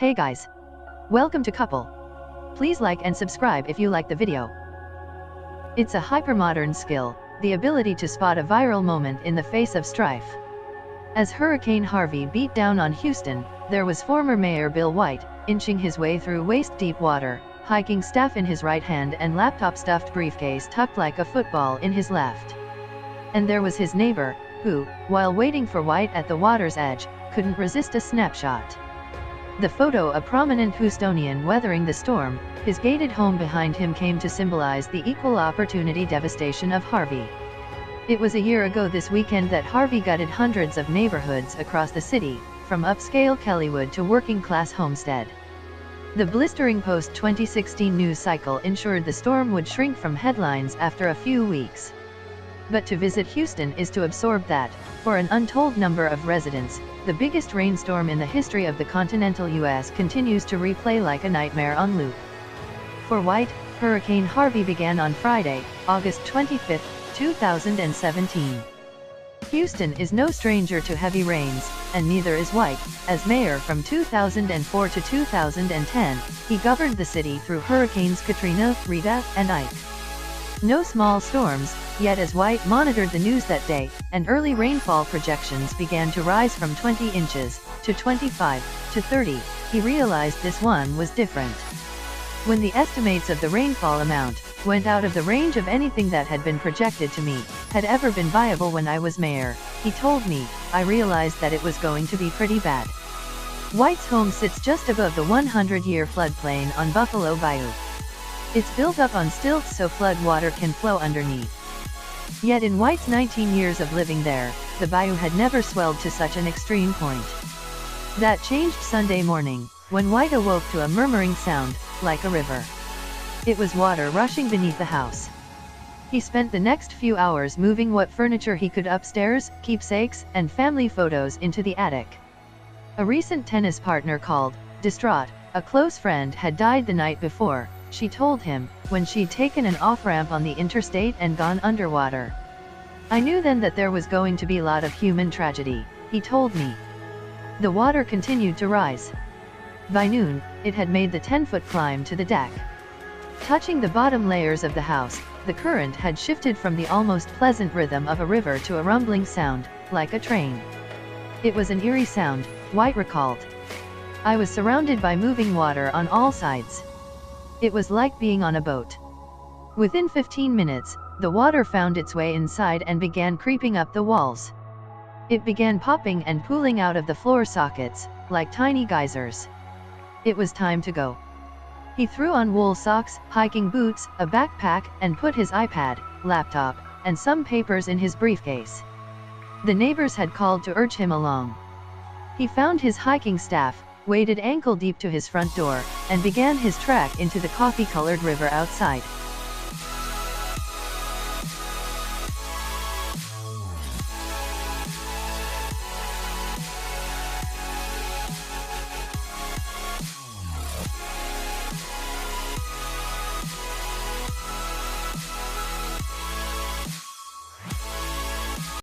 Hey guys! Welcome to Couple. Please like and subscribe if you like the video. It's a hypermodern skill, the ability to spot a viral moment in the face of strife. As Hurricane Harvey beat down on Houston, there was former Mayor Bill White, inching his way through waist-deep water, hiking staff in his right hand and laptop-stuffed briefcase tucked like a football in his left. And there was his neighbor, who, while waiting for White at the water's edge, couldn't resist a snapshot. The photo, a prominent Houstonian weathering the storm, his gated home behind him, came to symbolize the equal opportunity devastation of Harvey. It was a year ago this weekend that Harvey gutted hundreds of neighborhoods across the city, from upscale Kellywood to working-class Homestead. The blistering post-2016 news cycle ensured the storm would shrink from headlines after a few weeks. But to visit Houston is to absorb that, for an untold number of residents, the biggest rainstorm in the history of the continental U.S. continues to replay like a nightmare on loop. For White, Hurricane Harvey began on Friday, August 25, 2017. Houston is no stranger to heavy rains, and neither is White. As mayor from 2004 to 2010, he governed the city through Hurricanes Katrina, Rita, and Ike. No small storms, yet as White monitored the news that day, and early rainfall projections began to rise from 20 inches, to 25, to 30, he realized this one was different. When the estimates of the rainfall amount went out of the range of anything that had been projected to me, had ever been viable when I was mayor, he told me, I realized that it was going to be pretty bad. White's home sits just above the 100-year floodplain on Buffalo Bayou. It's built up on stilts so flood water can flow underneath. Yet in White's 19 years of living there, the bayou had never swelled to such an extreme point. That changed Sunday morning, when White awoke to a murmuring sound, like a river. It was water rushing beneath the house. He spent the next few hours moving what furniture he could upstairs, keepsakes, and family photos into the attic. A recent tennis partner called, distraught. A close friend had died the night before, she told him, when she'd taken an off-ramp on the interstate and gone underwater. I knew then that there was going to be a lot of human tragedy, he told me. The water continued to rise. By noon, it had made the 10-foot climb to the deck. Touching the bottom layers of the house, the current had shifted from the almost pleasant rhythm of a river to a rumbling sound, like a train. It was an eerie sound, White recalled. I was surrounded by moving water on all sides. It was like being on a boat. Within 15 minutes, the water found its way inside and began creeping up the walls. It began popping and pooling out of the floor sockets, like tiny geysers. It was time to go. He threw on wool socks, hiking boots, a backpack, and put his iPad, laptop, and some papers in his briefcase. The neighbors had called to urge him along. He found his hiking staff, waded ankle-deep to his front door, and began his trek into the coffee-colored river outside.